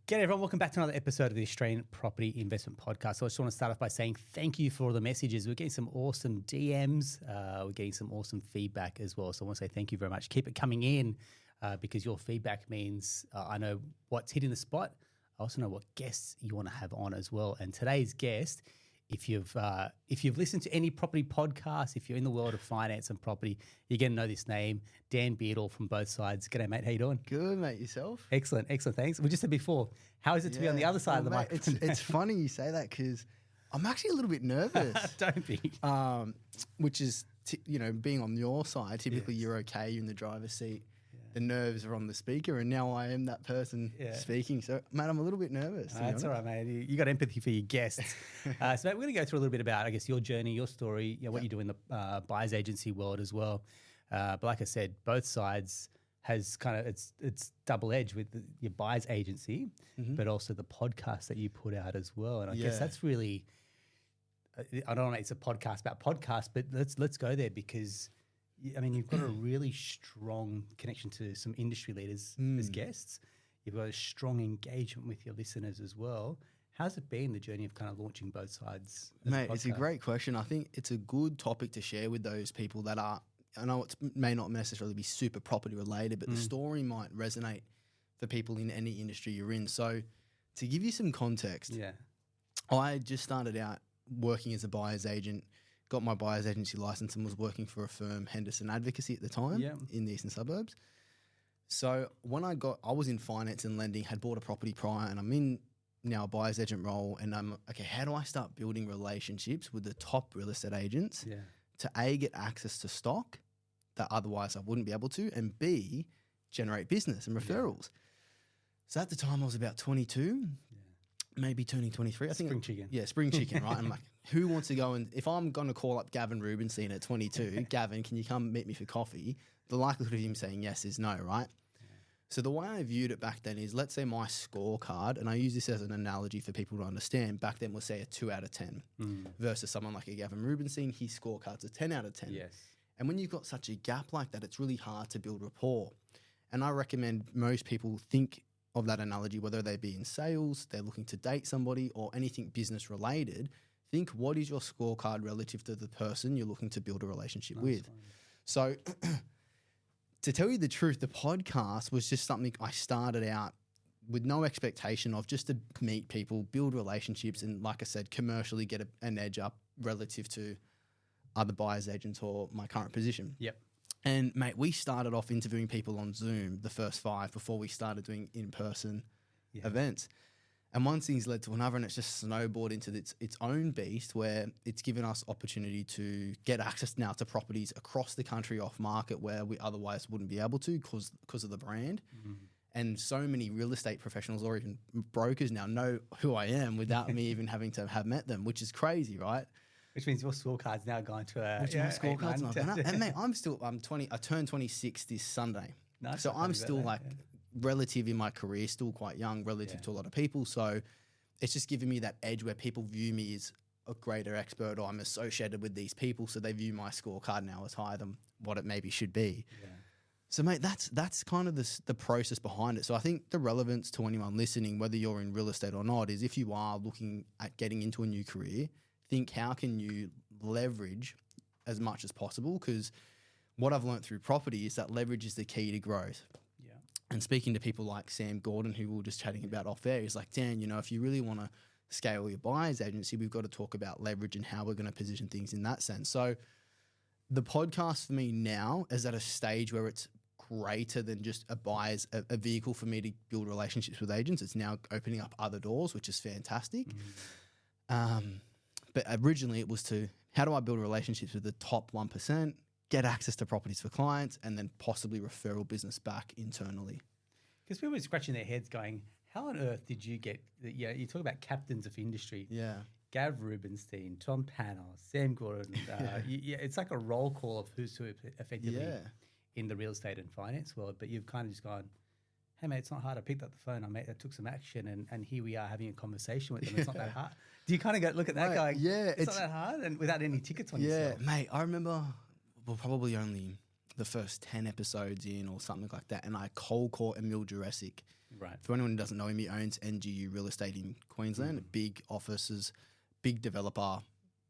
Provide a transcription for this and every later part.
G'day everyone, welcome back to another episode of the Australian Property Investment Podcast. So I just want to start off by saying thank you for all the messages. We're getting some awesome DMs. We're getting some awesome feedback as well. So I want to say thank you very much. Keep it coming in because your feedback means I know what's hitting the spot. I also know what guests you want to have on as well. And today's guest, if you've listened to any property podcast, if you're in the world of finance and property, you're going to know this name, Dan Beardall from both sides. G'day, mate. How you doing? Good, mate. Yourself? Excellent. Thanks. We just said before, how is it to be on the other side of the microphone? It's funny you say that because I'm actually a little bit nervous. Don't be. Which is, being on your side, typically you're okay, you're in the driver's seat. The nerves are on the speaker, and now I am that person speaking. So, mate, I'm a little bit nervous. That's all right, mate. You got empathy for your guests. So, mate, we're going to go through a little bit about, I guess, your journey, your story, what you do in the buyer's agency world as well. But like I said, both sides has kind of it's double edged with your buyer's agency, but also the podcast that you put out as well. And I guess that's really, I don't know, it's a podcast about podcasts, but let's go there because. I mean, you've got a really strong connection to some industry leaders as guests. You've got a strong engagement with your listeners as well. How's it been, the journey of kind of launching both sides? Mate, it's a great question. I think it's a good topic to share with those people that are, I know it may not necessarily be super property related, but the story might resonate for people in any industry you're in. So to give you some context, I just started out working as a buyer's agent, got my buyer's agency license and was working for a firm, Henderson Advocacy at the time in the eastern suburbs. So when I was in finance and lending, had bought a property prior, and I'm in now a buyer's agent role, and I'm, okay, how do I start building relationships with the top real estate agents to A, get access to stock that otherwise I wouldn't be able to, and B, generate business and referrals. So at the time I was about 22, maybe turning 23. I think spring chicken. Yeah, spring chicken, right? I'm like, who wants to go and if I'm going to call up Gavin Rubenstein at 22, Gavin, can you come meet me for coffee? The likelihood of him saying yes is no, right? Yeah. So the way I viewed it back then is, let's say my scorecard, and I use this as an analogy for people to understand, back then we'll say a 2 out of 10 versus someone like a Gavin Rubenstein, his scorecard's a 10 out of 10. Yes. And when you've got such a gap like that, it's really hard to build rapport. And I recommend most people think of that analogy, whether they be in sales, they're looking to date somebody, or anything business related. Think, what is your scorecard relative to the person you're looking to build a relationship with? Fine. So to tell you the truth, the podcast was just something I started out with no expectation of, just to meet people, build relationships, and like I said, commercially get an edge up relative to other buyers agents or my current position. Yep. And mate, we started off interviewing people on Zoom, the first 5, before we started doing in-person events. And one thing's led to another, and it's just snowboarded into its own beast, where it's given us opportunity to get access now to properties across the country off market where we otherwise wouldn't be able to because of the brand. And so many real estate professionals or even brokers now know who I am without me even having to have met them, which is crazy, right? Which means your scorecard's now gone to a... Which my scorecard's not gone up. And mate, I'm 20. I turned 26 this Sunday. Nice. So I'm still relative in my career, still quite young relative to a lot of people. So it's just given me that edge where people view me as a greater expert, or I'm associated with these people, so they view my scorecard now as higher than what it maybe should be. Yeah. So mate, that's kind of the process behind it. So I think the relevance to anyone listening, whether you're in real estate or not, is if you are looking at getting into a new career, think, how can you leverage as much as possible? Because what I've learned through property is that leverage is the key to growth. Yeah. And speaking to people like Sam Gordon, who we were just chatting about off air, he's like, Dan, if you really want to scale your buyer's agency, we've got to talk about leverage and how we're going to position things in that sense. So the podcast for me now is at a stage where it's greater than just a vehicle for me to build relationships with agents. It's now opening up other doors, which is fantastic. But originally it was how do I build relationships with the top 1%, get access to properties for clients, and then possibly referral business back internally. Because people are scratching their heads going, how on earth did you get, you talk about captains of industry. Yeah. Gav Rubenstein, Tom Panel, Sam Gordon. It's like a roll call of who's who effectively in the real estate and finance world. But you've kind of just gone, hey, mate, it's not hard. I picked up the phone. I took some action, and here we are having a conversation with them. It's not that hard. Do you kind of look at that going, it's not that hard, and without any tickets on yourself? Yeah, mate, I remember, probably only the first 10 episodes in or something like that, and I cold caught Emil Jurassic Right. For anyone who doesn't know him, he owns NGU Real Estate in Queensland, big offices, big developer,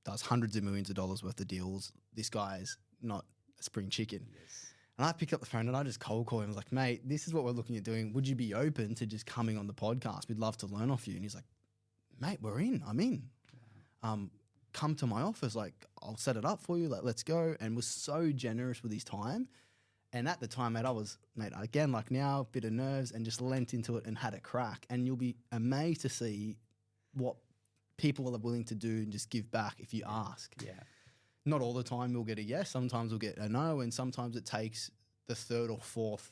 does hundreds of millions of dollars worth of deals. This guy's not a spring chicken. Yes. And I picked up the phone and I just cold called him. I was like, mate, this is what we're looking at doing. Would you be open to just coming on the podcast? We'd love to learn off you. And he's like, mate, we're in. I'm in. Wow. Come to my office. Like, I'll set it up for you. Like, let's go. And was so generous with his time. And at the time, mate, again, like now, a bit of nerves and just lent into it and had a crack. And you'll be amazed to see what people are willing to do and just give back if you ask. Yeah. Not all the time we'll get a yes. Sometimes we'll get a no. And sometimes it takes the third or fourth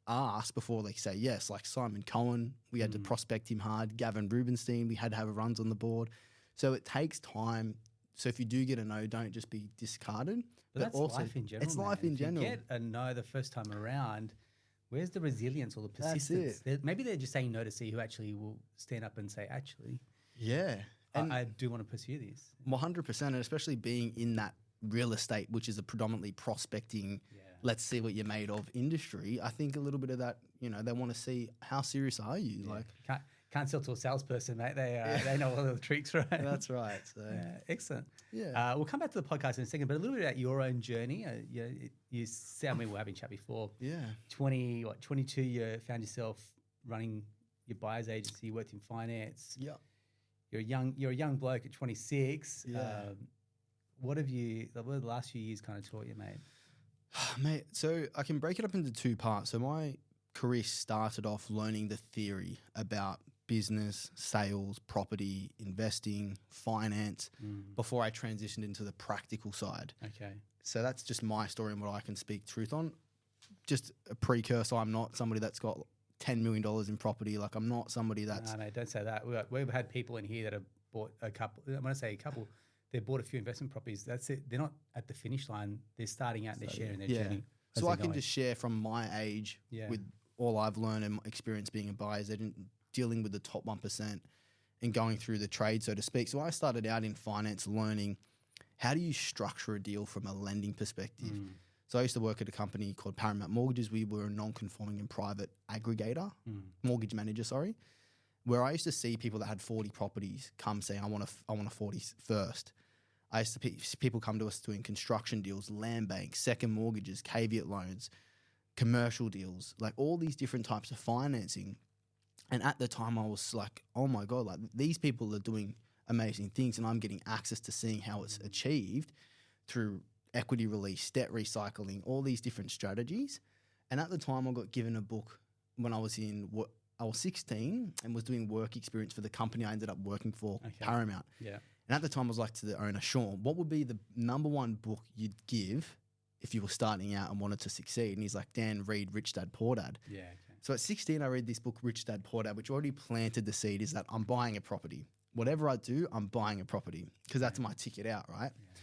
ask before they say yes. Like Simon Cohen, we had to prospect him hard. Gavin Rubenstein, we had to have runs on the board. So it takes time. So if you do get a no, don't just be discarded. But that's also, life in general. It's life in general. If you get a no the first time around, where's the resilience or the persistence? That's it. Maybe they're just saying no to see who actually will stand up and say, actually, yeah. And I do want to pursue this. 100%, and especially being in that real estate, which is a predominantly prospecting, let's see what you're made of industry. I think a little bit of that, they want to see how serious are you. Yeah. Like can't sell to a salesperson, mate. They know all the tricks, right? That's right. So. Excellent. Yeah. We'll come back to the podcast in a second, but a little bit about your own journey. You sound we were having a chat before. Yeah. 22, you found yourself running your buyer's agency, you worked in finance. Yeah. You're a young bloke at 26. Yeah. What have the last few years kind of taught you, mate? Mate, so I can break it up into two parts. So my career started off learning the theory about business, sales, property, investing, finance, before I transitioned into the practical side. Okay. So that's just my story and what I can speak truth on. Just a precursor, I'm not somebody that's got $10 million in property. Like I'm not somebody that's... No, don't say that. We've had people in here that have bought a couple. When I say a couple, they've bought a few investment properties. That's it. They're not at the finish line. They're starting out and they're sharing their journey. So I can just share from my age with all I've learned and my experience being a buyer's agent, dealing with the top 1% and going through the trade, so to speak. So I started out in finance learning how do you structure a deal from a lending perspective. So I used to work at a company called Paramount Mortgages. We were a non-conforming and private aggregator, mortgage manager, where I used to see people that had 40 properties come saying, I want a 41st. I used to see people come to us doing construction deals, land banks, second mortgages, caveat loans, commercial deals, like all these different types of financing. And at the time I was like, oh my God, like these people are doing amazing things and I'm getting access to seeing how it's achieved through equity release, debt recycling, all these different strategies. And at the time I got given a book when I was 16 and was doing work experience for the company I ended up working for, Paramount. Yeah. And at the time I was like to the owner, Sean, what would be the number one book you'd give if you were starting out and wanted to succeed? And he's like, Dan, read Rich Dad, Poor Dad. Yeah. Okay. So at 16, I read this book, Rich Dad, Poor Dad, which already planted the seed is that I'm buying a property. Whatever I do, I'm buying a property because that's my ticket out, right? Yeah.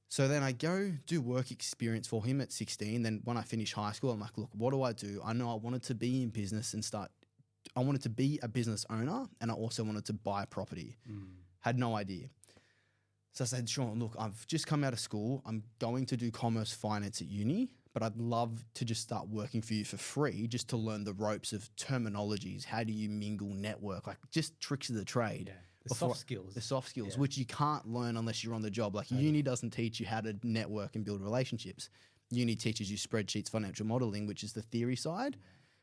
So then I go do work experience for him at 16. Then when I finish high school, I'm like, look, what do? I know I wanted to be in business and I wanted to be a business owner and I also wanted to buy a property. Had no idea. So I said, Sean, look, I've just come out of school. I'm going to do commerce finance at uni, but I'd love to just start working for you for free just to learn the ropes of terminologies. How do you mingle, network, like just tricks of the trade. Yeah. The soft skills, which you can't learn unless you're on the job. Like uni doesn't teach you how to network and build relationships. Uni teaches you spreadsheets, financial modeling, which is the theory side,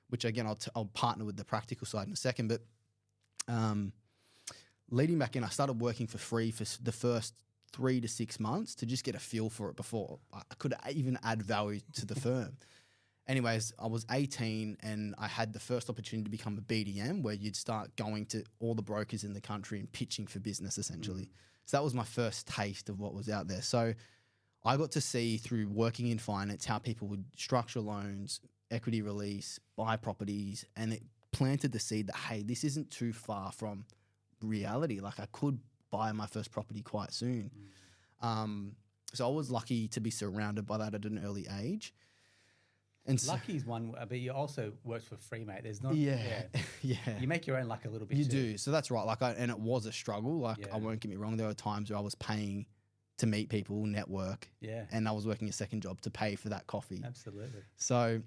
which again, I'll partner with the practical side in a second. But leading back in, I started working for free for the first 3 to 6 months to just get a feel for it before I could even add value to the firm. Anyways, I was 18 and I had the first opportunity to become a BDM where you'd start going to all the brokers in the country and pitching for business essentially. So that was my first taste of what was out there. So I got to see through working in finance how people would structure loans, equity release, buy properties, and it planted the seed that, hey, this isn't too far from reality. Like I could buy my first property quite soon. So I was lucky to be surrounded by that at an early age. And lucky is one, but you also work for free, mate. There's not, yeah. You make your own luck a little bit. You do. So that's right. Like, and it was a struggle. Like, I won't get me wrong. There were times where I was paying to meet people, network. Yeah. And I was working a second job to pay for that coffee. Absolutely. So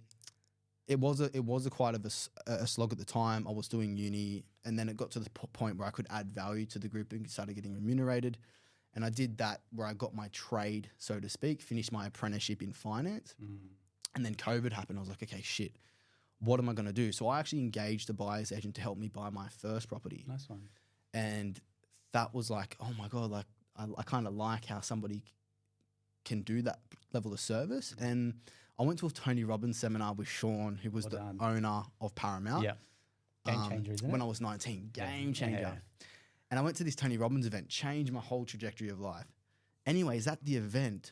it was a quite of a slog at the time. I was doing uni, and then it got to the point where I could add value to the group and started getting remunerated. And I did that where I got my trade, so to speak, finished my apprenticeship in finance. And then COVID happened. I was like, okay, shit, what am I going to do? So I actually engaged a buyer's agent to help me buy my first property. Nice one. And that was like, oh my God, like I kind of like how somebody can do that level of service. And I went to a Tony Robbins seminar with Sean, who was the owner of Paramount. Yeah. Game changer, isn't it? When I was 19. Game changer. Yeah. And I went to this Tony Robbins event, changed my whole trajectory of life. Anyways, at the event,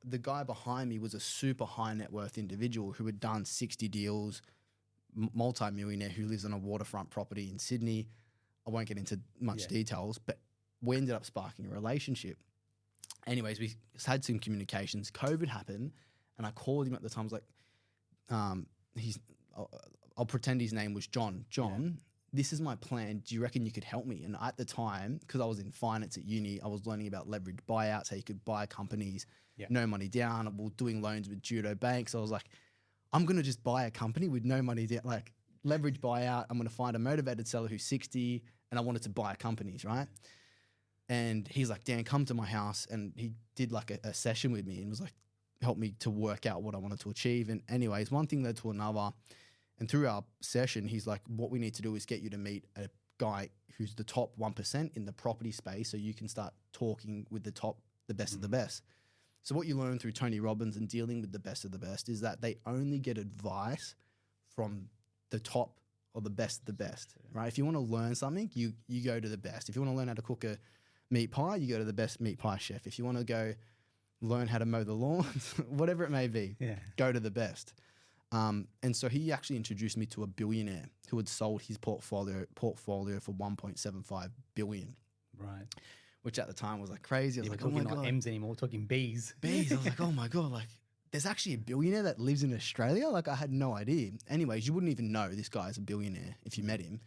the guy behind me was a super high net worth individual who had done 60 deals, multi-millionaire who lives on a waterfront property in Sydney. I won't get into much details, but we ended up sparking a relationship. Anyways, we had some communications. COVID happened, and I called him at the time. I was like, I'll pretend his name was John. John, this is my plan. Do you reckon you could help me? And at the time, because I was in finance at uni, I was learning about leveraged buyouts, how you could buy companies, no money down. I was doing loans with judo banks. I was like, I'm going to just buy a company with no money down, like leveraged buyout. I'm going to find a motivated seller who's 60, and I wanted to buy companies, right? And he's like, Dan, come to my house. And he did like a session with me and was like, help me to work out what I wanted to achieve. And anyways, one thing led to another. And through our session, he's like, what we need to do is get you to meet a guy who's the top 1% in the property space so you can start talking with the best of the best. So what you learn through Tony Robbins and dealing with the best of the best is that they only get advice from the top or the best of the best, right? If you want to learn something, you go to the best. If you want to learn how to cook a meat pie, you go to the best meat pie chef. If you want to go learn how to mow the lawns, whatever it may be, go to the best. And so he actually introduced me to a billionaire who had sold his portfolio for 1.75 billion. Right. Which at the time was like crazy. I was like, we're talking not M's anymore, we're talking B's. B's. I was like, oh my God, like there's actually a billionaire that lives in Australia? Like I had no idea. Anyways, you wouldn't even know this guy is a billionaire if you met him.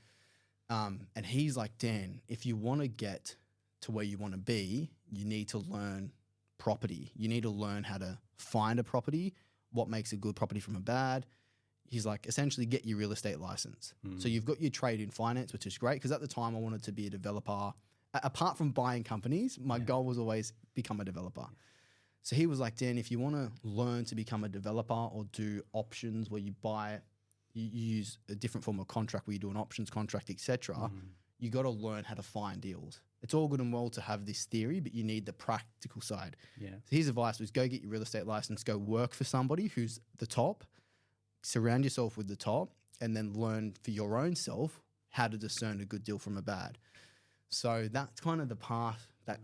And he's like, Dan, if you want to get to where you want to be, you need to learn property. You need to learn how to find a property, what makes a good property from a bad. He's like, essentially get your real estate license. So you've got your trade in finance, which is great because at the time I wanted to be a developer. Apart from buying companies, my goal was always become a developer. So he was like, Dan, if you want to learn to become a developer or do options where you use a different form of contract where you do an options contract, etc., you got to learn how to find deals. It's all good and well to have this theory, but you need the practical side. So his advice was go get your real estate license, go work for somebody who's the top, surround yourself with the top, and then learn for your own self how to discern a good deal from a bad. So that's kind of the path that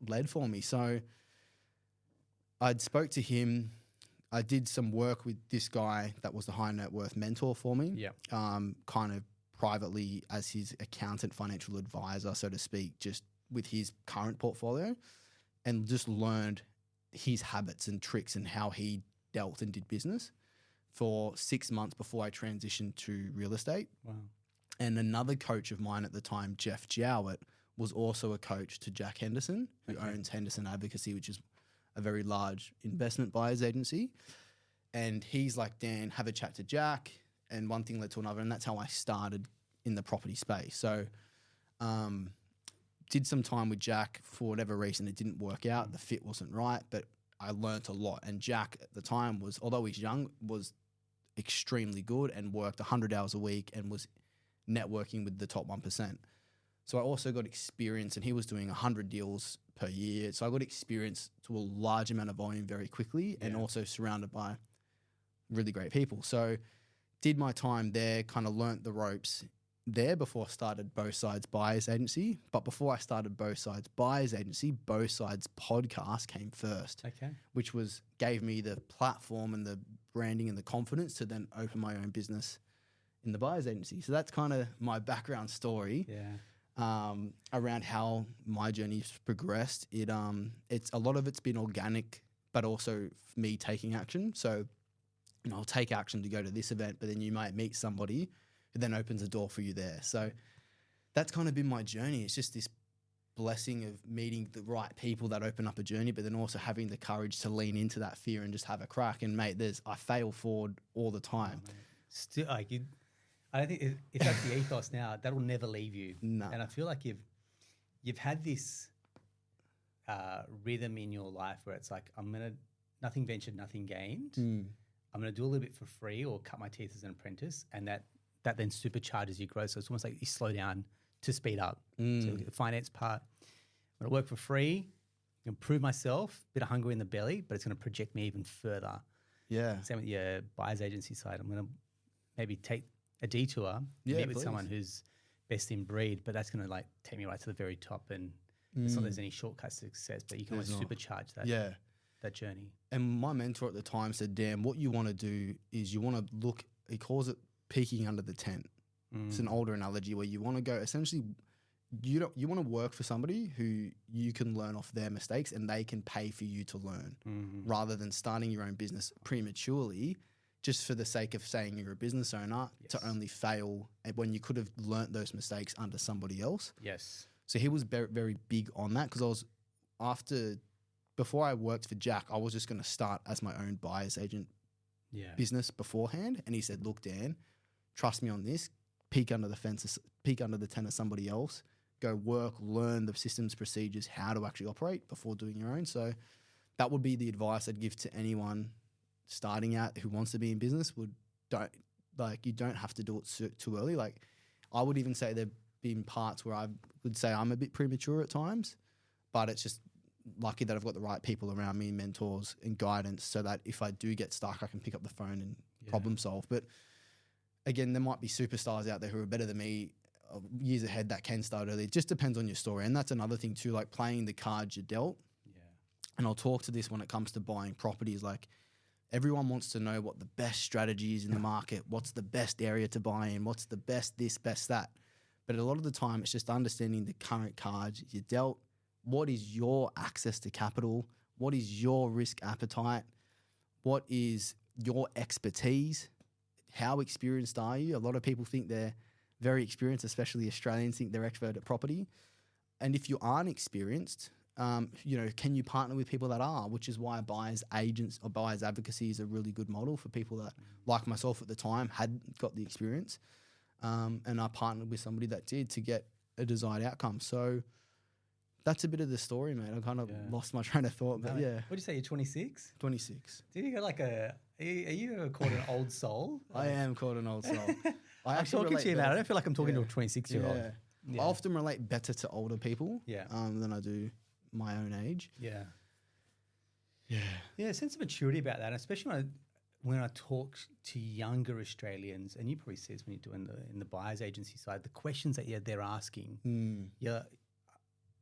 led for me. So I'd spoke to him. I did some work with this guy that was the high net worth mentor for me. Kind of privately as his accountant, financial advisor, so to speak, just with his current portfolio, and just learned his habits and tricks and how he dealt and did business for 6 months before I transitioned to real estate. Wow. And another coach of mine at the time, Jeff Jowett, was also a coach to Jack Henderson, who owns Henderson Advocacy, which is a very large investment buyers agency. And he's like, Dan, have a chat to Jack. And one thing led to another. And that's how I started in the property space. So did some time with Jack. For whatever reason, it didn't work out. The fit wasn't right. But I learnt a lot. And Jack at the time was, although he's young, was extremely good and worked 100 hours a week and was networking with the top 1%. So I also got experience, and he was doing 100 deals per year. So I got experience to a large amount of volume very quickly and also surrounded by really great people. So did my time there, kind of learnt the ropes there before I started Both Sides Buyers Agency. But before I started Both Sides Buyers Agency, Both Sides Podcast came first, which gave me the platform and the branding and the confidence to then open my own business in the buyers agency. So that's kind of my background story around how my journey's progressed. It's a lot of it's been organic, but also me taking action. So, I'll take action to go to this event, but then you might meet somebody who then opens a door for you there. So that's kind of been my journey. It's just this blessing of meeting the right people that open up a journey, but then also having the courage to lean into that fear and just have a crack. And mate, I fail forward all the time. Oh, still, like I don't think if that's the ethos now, that will never leave you. No. And I feel like you've had this rhythm in your life where it's like, nothing ventured, nothing gained. I'm going to do a little bit for free or cut my teeth as an apprentice, and that then supercharges your growth. So it's almost like you slow down to speed up. So look at the finance part. I'm going to work for free, improve myself, bit of hunger in the belly, but it's going to project me even further. Yeah. Same with your buyer's agency side. I'm going to maybe take a detour, meet with someone who's best in breed, but that's going to like take me right to the very top. And it's not there's any shortcuts to success, but you can always supercharge that journey. And my mentor at the time said, Dan, what you want to do is you want to look, he calls it peeking under the tent. It's an older analogy where you want to go, essentially, you want to work for somebody who you can learn off their mistakes and they can pay for you to learn, rather than starting your own business prematurely just for the sake of saying you're a business owner to only fail when you could have learnt those mistakes under somebody else. Yes. So he was very, very big on that, because before I worked for Jack, I was just going to start as my own buyer's agent business beforehand. And he said, look, Dan, trust me on this. Peek under the tent of somebody else. Go work, learn the systems, procedures, how to actually operate before doing your own. So that would be the advice I'd give to anyone starting out who wants to be in business. You don't have to do it too early. Like, I would even say there've been parts where I would say I'm a bit premature at times, but it's just lucky that I've got the right people around me, mentors and guidance, so that if I do get stuck, I can pick up the phone and problem solve. But again, there might be superstars out there who are better than me years ahead that can start early. It just depends on your story. And that's another thing too, like playing the cards you're dealt. Yeah. And I'll talk to this when it comes to buying properties. Like, everyone wants to know what the best strategy is in the market, what's the best area to buy in, what's the best this, best that. But a lot of the time, it's just understanding the current cards you're dealt. What is your access to capital? What is your risk appetite? What is your expertise? How experienced are you? A lot of people think they're very experienced, especially Australians think they're expert at property. And if you aren't experienced, can you partner with people that are? Which is why buyers agents or buyers advocacy is a really good model for people that, like myself at the time, hadn't got the experience. And I partnered with somebody that did to get a desired outcome. So that's a bit of the story, mate. I kind of lost my train of thought, but yeah. What did you say, you're 26? 26. Did you go are you called an old soul? I am called an old soul. I'm talking to you about it. I don't feel like I'm talking to a 26-year-old. I often relate better to older people than I do my own age. Yeah. A sense of maturity about that, especially when I talk to younger Australians, and you probably see this when you're doing in the buyer's agency side, the questions that they're asking,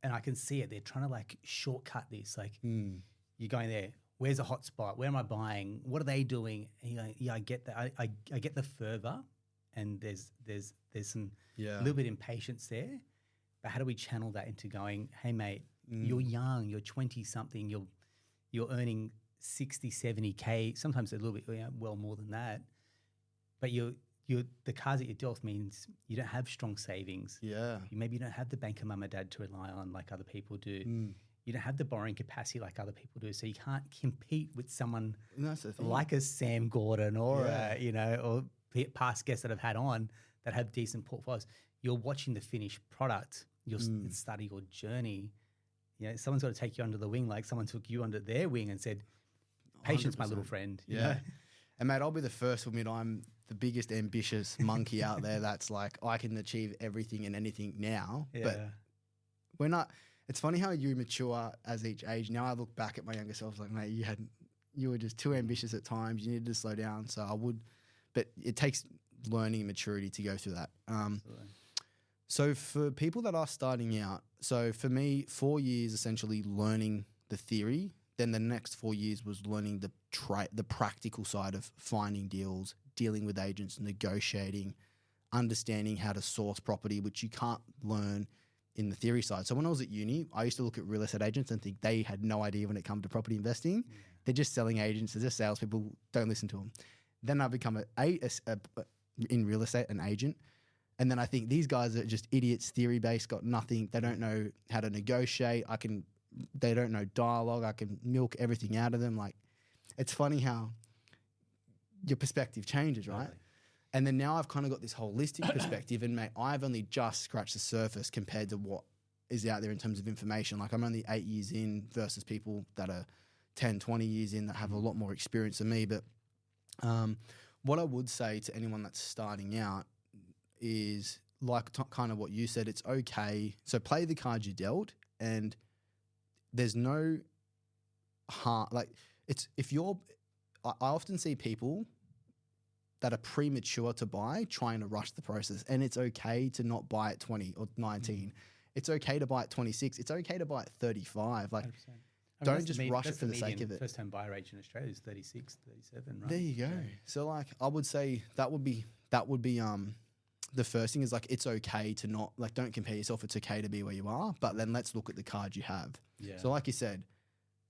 and I can see it. They're trying to like shortcut this. Like you're going there. Where's a hot spot? Where am I buying? What are they doing? And you're like, I get that. I get the fervor, and there's some little bit impatience there. But how do we channel that into going, hey mate, you're young, you're 20 something, you're earning 60, 70K, sometimes a little bit well more than that. But the cards that you're dealt means you don't have strong savings. Yeah. Maybe you don't have the bank of mum and dad to rely on like other people do. You don't have the borrowing capacity like other people do. So you can't compete with someone like a Sam Gordon or, or past guests that I've had on that have decent portfolios. You're watching the finished product. You're studying your journey. Someone's got to take you under the wing, like someone took you under their wing and said, patience, 100%. My little friend. You know? And mate, I'll be the first to admit I'm the biggest ambitious monkey out there that's like, I can achieve everything and anything now. Yeah. But we're not. It's funny how you mature as each age. Now I look back at my younger self like, mate, you were just too ambitious at times. You needed to slow down. So but it takes learning and maturity to go through that. So for people that are starting out, so for me, 4 years essentially learning the theory. Then the next 4 years was learning the practical side of finding deals, dealing with agents, negotiating, understanding how to source property, which you can't learn in the theory side. So when I was at uni, I used to look at real estate agents and think they had no idea when it comes to property investing. Yeah. They're just selling agents. They're just salespeople. Don't listen to them. Then I become in real estate an agent. And then I think these guys are just idiots, theory-based, got nothing. They don't know how to negotiate. They don't know dialogue. I can milk everything out of them. Like, it's funny how your perspective changes, right? Totally. And then now I've kind of got this holistic perspective, and mate, I've only just scratched the surface compared to what is out there in terms of information. Like, I'm only 8 years in versus people that are 10, 20 years in that have a lot more experience than me. But what I would say to anyone that's starting out is like kind of what you said, it's okay. So play the cards you dealt, and there's no harm. Like, I often see people that are premature to buy trying to rush the process, and it's okay to not buy at 20 or 19. It's okay to buy at 26. It's okay to buy at 35. Like, 100%. Don't just rush it for the sake of it. First-time buyer age in Australia is 36, 37, right? There you go. So like, I would say that would be the first thing is like, it's okay to not, like, don't compare yourself. It's okay to be where you are, but then let's look at the card you have. Yeah. So like you said,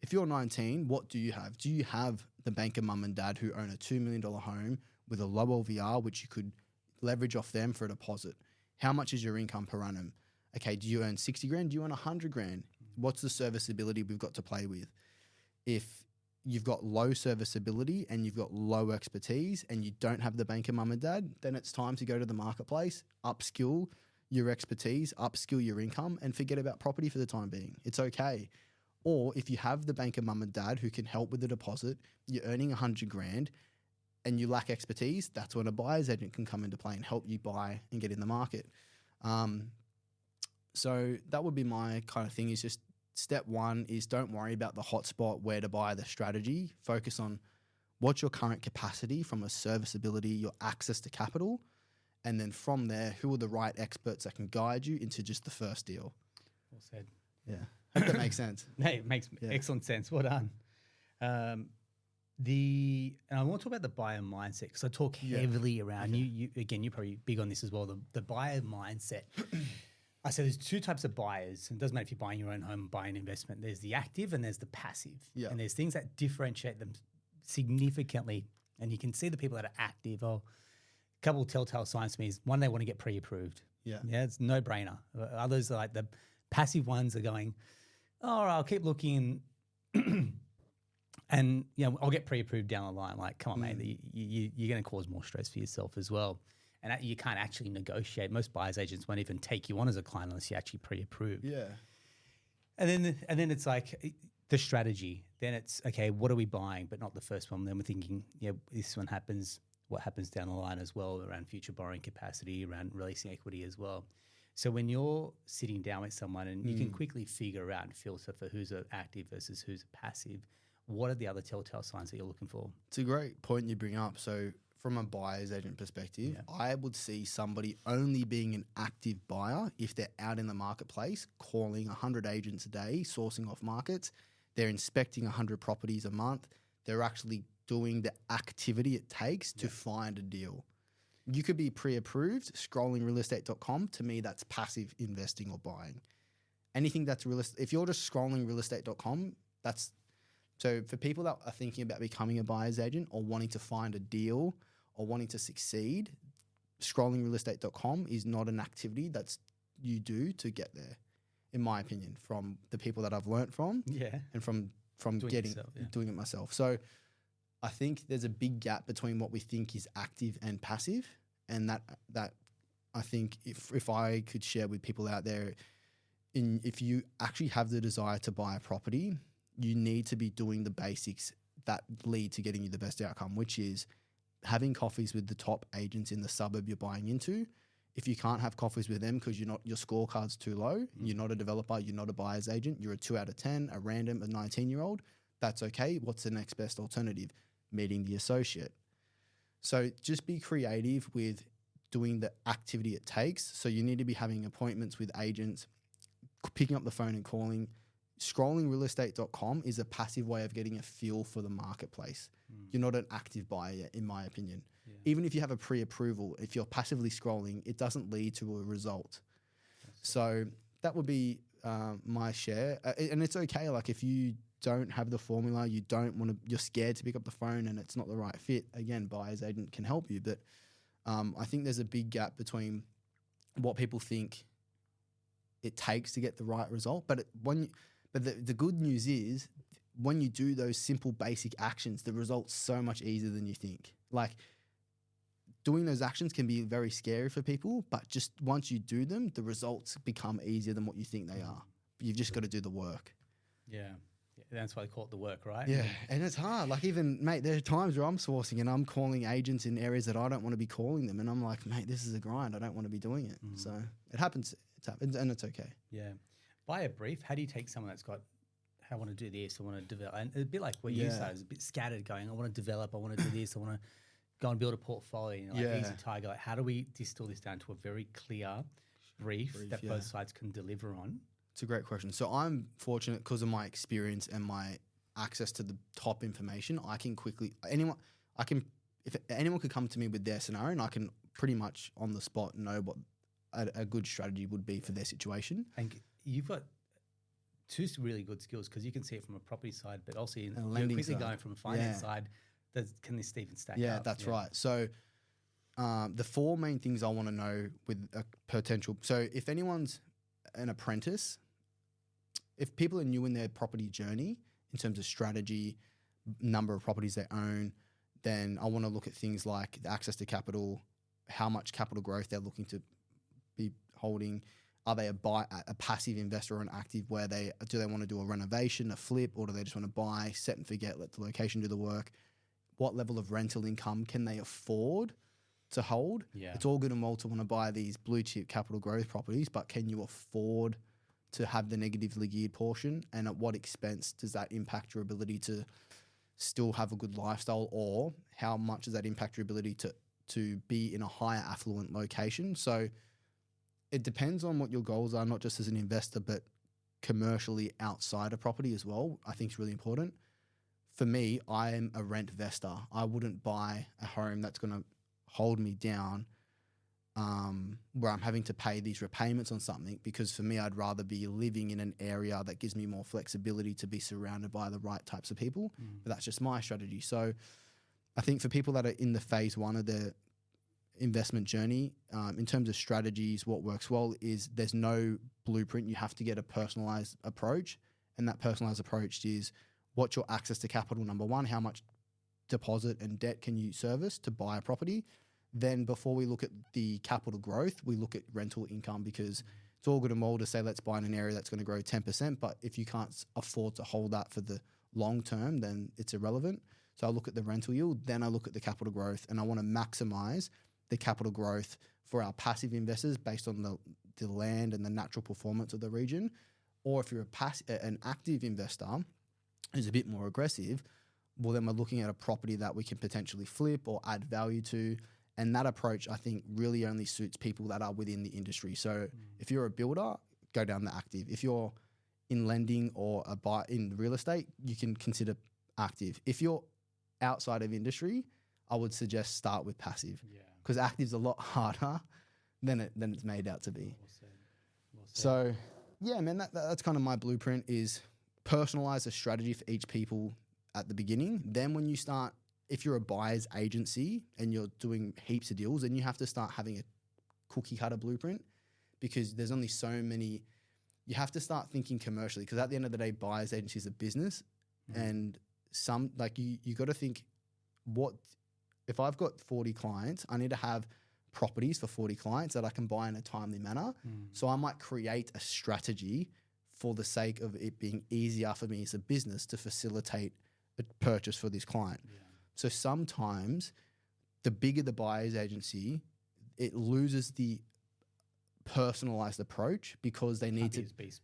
if you're 19, what do you have? Do you have the banker mum and dad who own a $2 million home with a low LVR, which you could leverage off them for a deposit? How much is your income per annum? Okay, do you earn 60 grand? Do you earn 100 grand? What's the serviceability we've got to play with? If you've got low serviceability and you've got low expertise and you don't have the banker mum and dad, then it's time to go to the marketplace, upskill your expertise, upskill your income, and forget about property for the time being. It's okay. Or if you have the banker mum and dad who can help with the deposit, you're earning 100 grand and you lack expertise, that's when a buyer's agent can come into play and help you buy and get in the market. So that would be my kind of thing, is just step one is don't worry about the hotspot, where to buy, the strategy. Focus on what's your current capacity from a serviceability, your access to capital. And then from there, who are the right experts that can guide you into just the first deal? Well said. Yeah. Hope that makes sense. Hey, it makes excellent sense. Well done. And I want to talk about the buyer mindset, because I talk heavily around you. Again, you're probably big on this as well. The buyer mindset. I say there's two types of buyers. It doesn't matter if you're buying your own home, buying investment. There's the active and there's the passive. Yeah. And there's things that differentiate them significantly. And you can see the people that are active. A couple of telltale signs to me is, one, they want to get pre-approved. Yeah. Yeah, it's no brainer. Others are like the passive ones are going, oh, I'll keep looking and I'll get pre-approved down the line. Like, come on, mate, you're going to cause more stress for yourself as well. And you can't actually negotiate. Most buyer's agents won't even take you on as a client unless you're actually pre-approved. Yeah. And then it's like the strategy. Then it's, okay, what are we buying? But not the first one. Then we're thinking, this one happens. What happens down the line as well around future borrowing capacity, around releasing equity as well. So when you're sitting down with someone and you can quickly figure out and filter for who's an active versus who's a passive, what are the other telltale signs that you're looking for? It's a great point you bring up. So from a buyer's agent perspective, I would see somebody only being an active buyer if they're out in the marketplace, calling 100 agents a day, sourcing off markets. They're inspecting 100 properties a month. They're actually doing the activity it takes to find a deal. You could be pre-approved, scrolling realestate.com. To me, that's passive investing or buying. Anything that's real estate, if you're just scrolling realestate.com, that's, so for people that are thinking about becoming a buyer's agent or wanting to find a deal or wanting to succeed, scrolling realestate.com is not an activity that's you do to get there, in my opinion, from the people that I've learnt from and from doing it myself. So I think there's a big gap between what we think is active and passive, and that I think if I could share with people out there, if you actually have the desire to buy a property, you need to be doing the basics that lead to getting you the best outcome, which is having coffees with the top agents in the suburb you're buying into. If you can't have coffees with them because your scorecard's too low, you're not a developer, you're not a buyer's agent, you're a 2 out of 10, a random, a 19-year-old, that's okay. What's the next best alternative? Meeting the associate. So just be creative with doing the activity it takes. So you need to be having appointments with agents, picking up the phone and calling. Scrolling realestate.com is a passive way of getting a feel for the marketplace. You're not an active buyer yet, in my opinion. Yeah. Even if you have a pre-approval, if you're passively scrolling, it doesn't lead to a result. So that would be my share. And it's okay. Like, if you don't have the formula, you don't want to, you're scared to pick up the phone and it's not the right fit, again, buyer's agent can help you. But I think there's a big gap between what people think it takes to get the right result. But the good news is when you do those simple basic actions, the result's so much easier than you think. Like doing those actions can be very scary for people, but just once you do them, the results become easier than what you think they are. You've just got to do the work. Yeah. That's why they call it the work, right? Yeah. And it's hard. Like even, mate, there are times where I'm sourcing and I'm calling agents in areas that I don't want to be calling them. And I'm like, mate, this is a grind. I don't want to be doing it. So it happens. It's happened and it's okay. Yeah. By a brief, how do you take someone that's got, I want to do this, I want to develop, and a bit like where you started, it's a bit scattered going, I want to develop, I want to do this, I want to go and build a portfolio, easy target. Like, how do we distill this down to a very clear brief that both sides can deliver on? It's a great question. So I'm fortunate because of my experience and my access to the top information. I can quickly, if anyone could come to me with their scenario, and I can pretty much on the spot know what a good strategy would be for their situation. And you've got two really good skills because you can see it from a property side, but also in lending quickly side. going from a finance side. Can this even stack up? Yeah, that's right. So the four main things I want to know with a potential. So if anyone's an apprentice, if people are new in their property journey in terms of strategy, number of properties they own, then I want to look at things like the access to capital, how much capital growth they're looking to be holding. Are they a passive investor or an active where do they want to do a renovation, a flip, or do they just want to buy, set and forget, let the location do the work? What level of rental income can they afford to hold? Yeah. It's all good and well to want to buy these blue chip capital growth properties, but can you afford to have the negatively geared portion? And at what expense does that impact your ability to still have a good lifestyle, or how much does that impact your ability to be in a higher affluent location? So it depends on what your goals are, not just as an investor, but commercially outside of property as well. I think it's really important. For me, I'm a rentvestor. I wouldn't buy a home that's going to hold me down where I'm having to pay these repayments on something, because for me, I'd rather be living in an area that gives me more flexibility to be surrounded by the right types of people. But that's just my strategy. So I think for people that are in the phase one of their investment journey, in terms of strategies, what works well is there's no blueprint. You have to get a personalized approach. And that personalized approach is what's your access to capital, number one, how much deposit and debt can you service to buy a property? Then before we look at the capital growth, we look at rental income, because it's all good and well to say, let's buy in an area that's going to grow 10%. But if you can't afford to hold that for the long term, then it's irrelevant. So I look at the rental yield, then I look at the capital growth, and I want to maximize the capital growth for our passive investors based on the land and the natural performance of the region. Or if you're an active investor who's a bit more aggressive, well, then we're looking at a property that we can potentially flip or add value to. And that approach, I think, really only suits people that are within the industry. So if you're a builder, go down the active. If you're in lending or in real estate, you can consider active. If you're outside of industry, I would suggest start with passive, because active's a lot harder than it's made out to be. Well said. So, yeah, man, that's kind of my blueprint, is personalize a strategy for each people at the beginning. Then when you start, if you're a buyer's agency and you're doing heaps of deals, then you have to start having a cookie cutter blueprint, because there's only so many. You have to start thinking commercially, because at the end of the day, buyer's agency is a business. And you got to think, what if I've got 40 clients, I need to have properties for 40 clients that I can buy in a timely manner. So I might create a strategy for the sake of it being easier for me as a business to facilitate a purchase for this client. So sometimes the bigger the buyer's agency, it loses the personalized approach, because they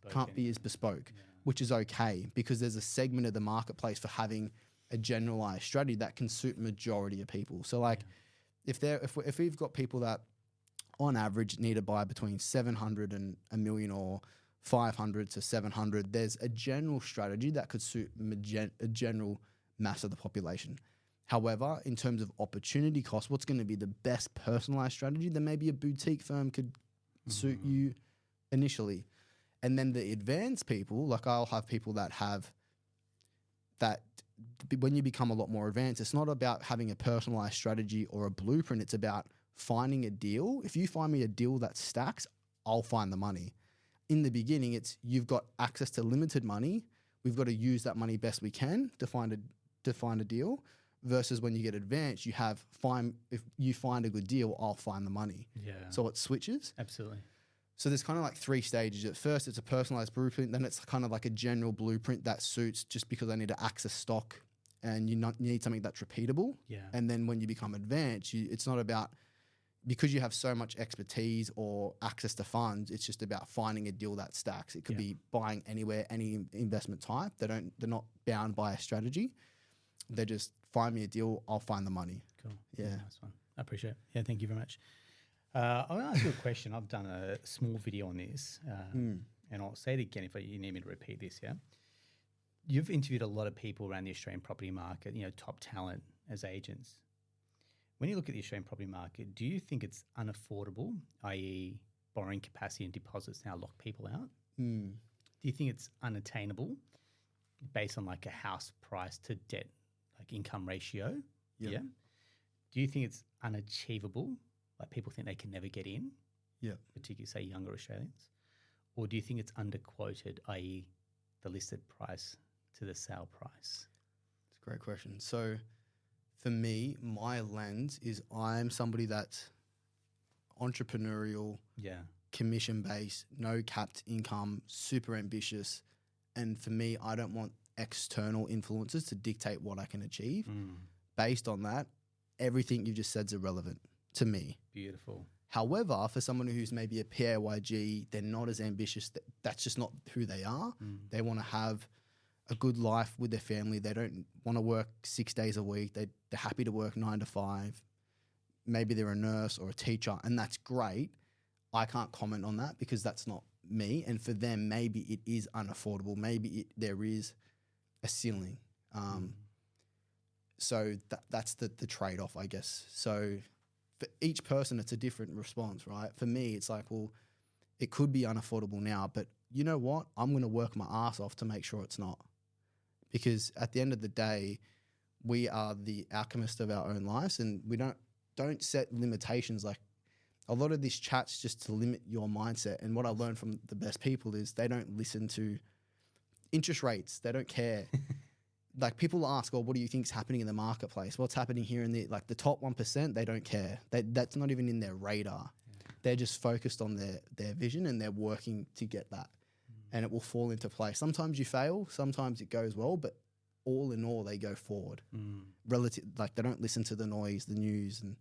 can't be as bespoke, which is okay, because there's a segment of the marketplace for having a generalized strategy that can suit majority of people. So if we've got people that on average need to buy between 700 and a million, or 500 to 700, there's a general strategy that could suit a general mass of the population. However, in terms of opportunity cost, what's going to be the best personalized strategy? Then maybe a boutique firm could suit you initially. And then the advanced people, like I'll have people that have that, when you become a lot more advanced, it's not about having a personalized strategy or a blueprint. It's about finding a deal. If you find me a deal that stacks, I'll find the money. In the beginning, it's you've got access to limited money. We've got to use that money best we can to find a deal. Versus when you get advanced, if you find a good deal, I'll find the money. Yeah. So it switches. Absolutely. So there's kind of like 3 stages. At first, it's a personalized blueprint. Then it's kind of like a general blueprint that suits just because I need to access stock and you need something that's repeatable. Yeah. And then when you become advanced, it's not about, because you have so much expertise or access to funds, it's just about finding a deal that stacks. It could be buying anywhere, any investment type. They're not bound by a strategy. They just find me a deal, I'll find the money. Cool. Yeah. Nice one. I appreciate it. Yeah, thank you very much. I want to ask you a question. I've done a small video on this, and I'll say it again if you need me to repeat this, yeah? You've interviewed a lot of people around the Australian property market, top talent as agents. When you look at the Australian property market, do you think it's unaffordable, i.e. borrowing capacity and deposits now lock people out? Do you think it's unattainable based on like a house price to debt, like income ratio? Yep. Yeah. Do you think it's unachievable? Like people think they can never get in? Yeah. Particularly say younger Australians? Or do you think it's underquoted, i.e. the listed price to the sale price? It's a great question. So for me, my lens is I'm somebody that's entrepreneurial, commission-based, no capped income, super ambitious. And for me, I don't want external influences to dictate what I can achieve. Based on that, everything you just said is irrelevant to me. Beautiful. However, for someone who's maybe a PAYG, they're not as ambitious. That's just not who they are. They want to have a good life with their family. They don't want to work 6 days a week. They're happy to work 9 to 5. Maybe they're a nurse or a teacher, and that's great. I can't comment on that because that's not me. And for them, maybe it is unaffordable. Maybe there is a ceiling. So that's the trade-off, I guess. So for each person, it's a different response, right? For me, it's like, well, it could be unaffordable now, but you know what? I'm going to work my ass off to make sure it's not. Because at the end of the day, we are the alchemist of our own lives, and we don't set limitations. Like a lot of this chat's just to limit your mindset. And what I learned from the best people is they don't listen to interest rates. They don't care. Like people ask, well, what do you think is happening in the marketplace? What's happening here in the top 1%? They don't care. That's not even in their radar. They're just focused on their vision, and they're working to get that. And it will fall into place. Sometimes you fail, sometimes it goes well, but all in all, they go forward. Like they don't listen to the noise, the news. And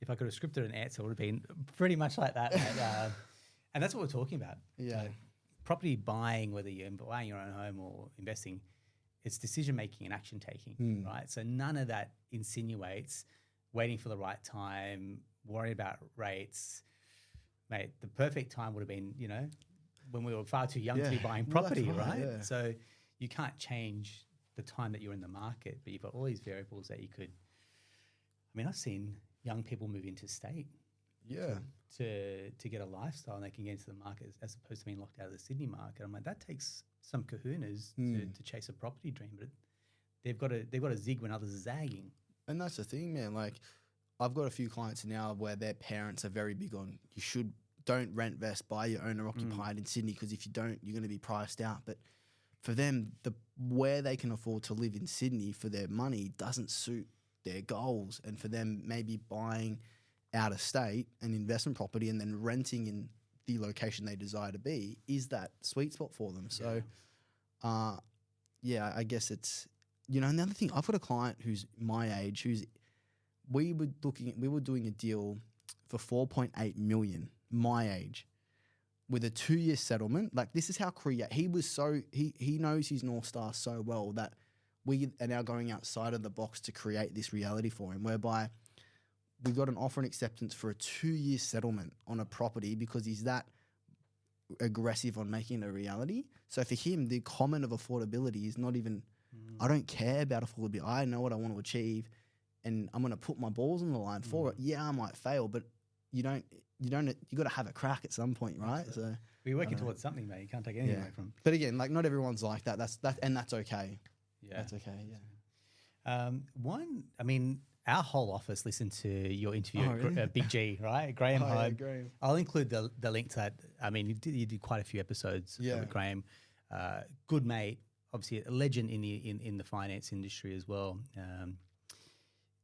if I could have scripted an answer, it would have been pretty much like that. And that's what we're talking about. Yeah. Property buying, whether you're buying your own home or investing, it's decision-making and action-taking, right? So none of that insinuates waiting for the right time, worrying about rates. Mate, the perfect time would have been, when we were far too young to be buying property, right? Yeah. So you can't change the time that you're in the market, but you've got all these variables that you could. I mean, I've seen young people move into state, to get a lifestyle, and they can get into the market as opposed to being locked out of the Sydney market. I'm like, that takes some kahunas to chase a property dream, but they've got to zig when others are zagging. And that's the thing, man. Like, I've got a few clients now where their parents are very big on don't rent vest, buy your owner occupied in Sydney, because if you don't, you're going to be priced out. But for them, where they can afford to live in Sydney for their money doesn't suit their goals. And for them, maybe buying out of state an investment property and then renting in the location they desire to be is that sweet spot for them. So, I guess it's, another thing, I've got a client who's my age, we were doing a deal for 4.8 million, my age, with a 2-year settlement. Like, this is how he knows his North Star so well that we are now going outside of the box to create this reality for him, whereby we got an offer and acceptance for a 2-year settlement on a property because he's that aggressive on making it a reality. So for him, the comment of affordability is not even, I don't care about affordability. I know what I want to achieve, and I'm going to put my balls on the line for it. Yeah, I might fail, but you got to have a crack at some point, right? So we're working towards something, mate. You can't take anything away from. But again, like, not everyone's like that. That's okay. Yeah, that's okay. Yeah. our whole office listened to your interview Oh, really? at Big G, right? Graham Oh, yeah, Hyde. Graham. I'll include the link to that. I mean, you did quite a few episodes with Graham. Good mate, obviously a legend in the finance industry as well.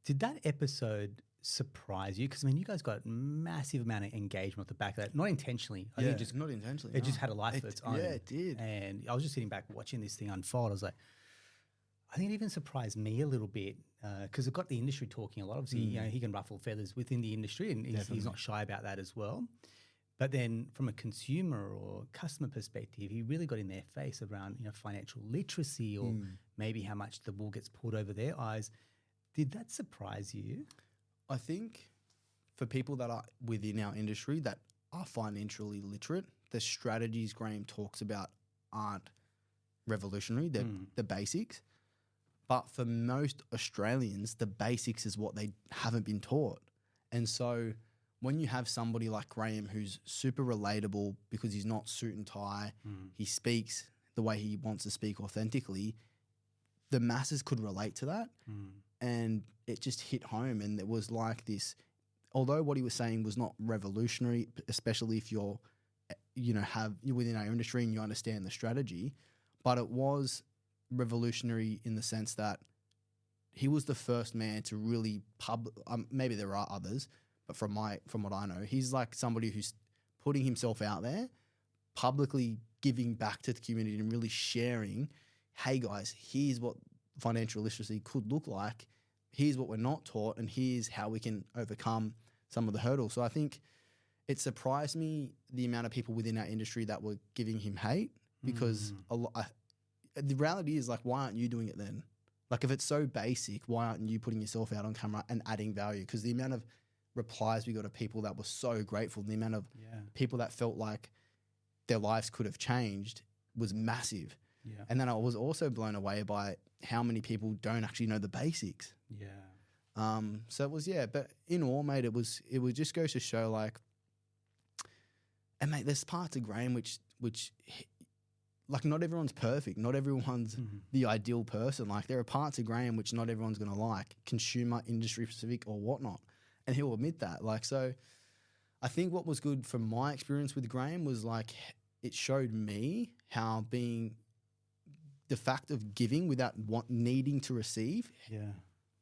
Did that episode surprise you? Because I mean, you guys got massive amount of engagement off the back of that, not intentionally. I think just not intentionally. it just had a life of its own. Yeah, it did. And I was just sitting back watching this thing unfold. I was like, I think it even surprised me a little bit because it got the industry talking a lot. Obviously, you know, he can ruffle feathers within the industry, and he's not shy about that as well. But then, from a consumer or customer perspective, he really got in their face around financial literacy or maybe how much the wool gets pulled over their eyes. Did that surprise you? I think for people that are within our industry that are financially literate, the strategies Graham talks about aren't revolutionary. They're the basics. But for most Australians, the basics is what they haven't been taught. And so when you have somebody like Graham who's super relatable because he's not suit and tie, he speaks the way he wants to speak authentically, the masses could relate to that. And it just hit home. And it was like this, although what he was saying was not revolutionary, especially if you're, you're within our industry and you understand the strategy, but it was revolutionary in the sense that he was the first man to really maybe there are others, but from what I know, he's like somebody who's putting himself out there, publicly giving back to the community and really sharing, hey guys, here's what financial literacy could look like. Here's what we're not taught, and here's how we can overcome some of the hurdles. So I think it surprised me the amount of people within our industry that were giving him hate because the reality is, like, why aren't you doing it then? Like, if it's so basic, why aren't you putting yourself out on camera and adding value? Because the amount of replies we got of people that were so grateful, the amount of people that felt like their lives could have changed was massive. Yeah. And then I was also blown away by how many people don't actually know the basics. Yeah. So it was, but in all, mate, it would just go to show, like, and mate, there's parts of Graham which like, not everyone's perfect. Not everyone's the ideal person. Like, there are parts of Graham which not everyone's going to like, consumer, industry specific or whatnot. And he'll admit that. Like, so I think what was good from my experience with Graham was, like, it showed me how being the fact of giving without needing to receive,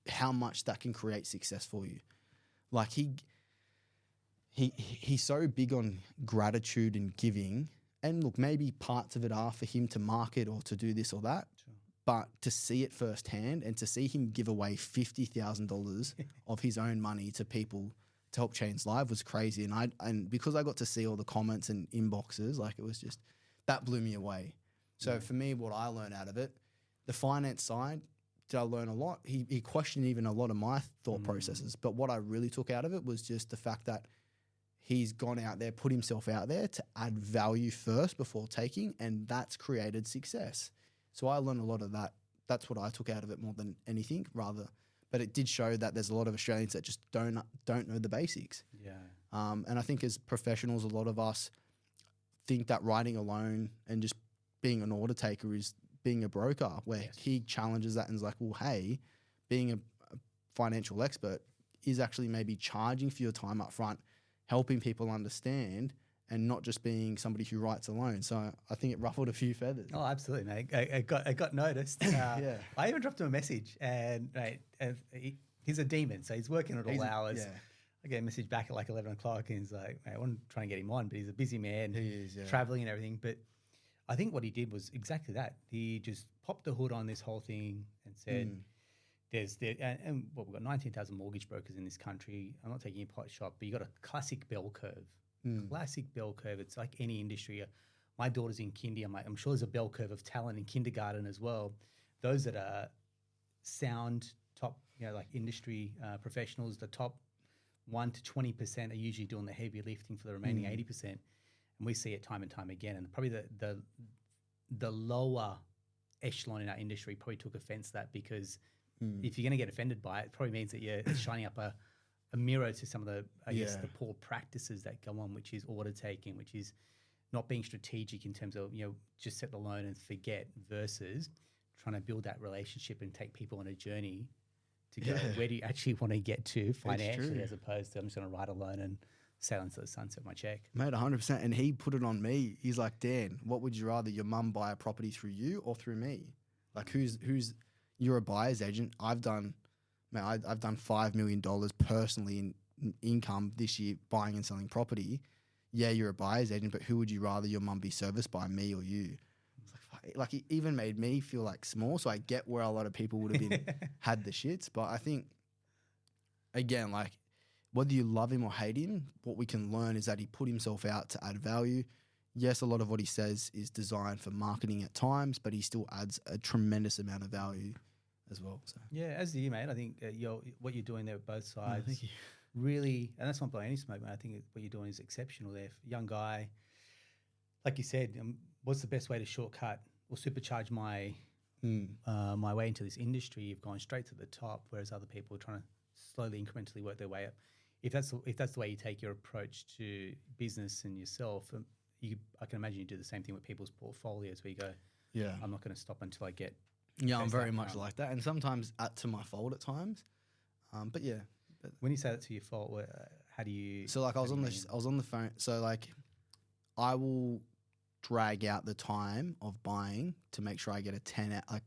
how much that can create success for you. Like, he's so big on gratitude and giving. And look, maybe parts of it are for him to market or to do this or that, but to see it firsthand and to see him give away $50,000 of his own money to people to help change lives was crazy. And because I got to see all the comments and inboxes, like, it was just, that blew me away. So for me, what I learned out of it, the finance side, did I learn a lot? He questioned even a lot of my thought processes, but what I really took out of it was just the fact that he's gone out there, put himself out there to add value first before taking, and that's created success. So I learned a lot of that. That's what I took out of it more than anything, rather. But it did show that there's a lot of Australians that just don't know the basics. Yeah. And I think as professionals, a lot of us think that writing a loan and just being an order taker is being a broker, where he challenges that and is like, well, hey, being a financial expert is actually maybe charging for your time up front, helping people understand, and not just being somebody who writes a loan. So I think it ruffled a few feathers. Oh, absolutely, mate. I got noticed. I even dropped him a message, and he's a demon, so he's working at all hours. Yeah. I get a message back at like 11 o'clock, and he's like, mate, I want to try and get him on, but he's a busy man. He is, traveling and everything. But I think what he did was exactly that. He just popped the hood on this whole thing and said, and we've got 19,000 mortgage brokers in this country. I'm not taking a pot shot, but you got a classic bell curve. Classic bell curve. It's like any industry. My daughter's in kindy. I'm sure there's a bell curve of talent in kindergarten as well. Those that are sound, top, like industry professionals, the top 1 to 20% are usually doing the heavy lifting for the remaining 80%. And we see it time and time again. And probably the lower echelon in our industry probably took offense to that, because if you're going to get offended by it, it probably means that you're shining up a mirror to some of the, I guess, the poor practices that go on, which is order taking, which is not being strategic in terms of, just set the loan and forget, versus trying to build that relationship and take people on a journey to go, where do you actually want to get to financially, true. as opposed to I'm just going to write a loan and sail into the sunset with my check. Mate, 100%. And he put it on me. He's like, Dan, what would you rather, your mum buy a property through you or through me? Like, who's you're a buyer's agent. I've done $5 million personally in income this year buying and selling property. Yeah, you're a buyer's agent, but who would you rather your mum be serviced by, me or you? It's like it even made me feel like small. So I get where a lot of people would have been had the shits. But I think, again, like, whether you love him or hate him, what we can learn is that he put himself out to add value. Yes, a lot of what he says is designed for marketing at times, but he still adds a tremendous amount of value as well. So Yeah, as do you, mate. I think what you're doing there with both sides, thank you. really, and that's not blowing any smoke, mate. I think what you're doing is exceptional there. Young guy, like you said, what's the best way to shortcut or supercharge my my way into this industry? You've gone straight to the top, whereas other people are trying to slowly, incrementally work their way up. If that's the way you take your approach to business and yourself, I can imagine you do the same thing with people's portfolios, where you go, Yeah. I'm not going to stop until I get. Yeah, I'm best very much outcome. like that. And sometimes to my fault at times. But yeah. When you say that to your fault, how do you? So like I was on the phone. So like I will drag out the time of buying to make sure I get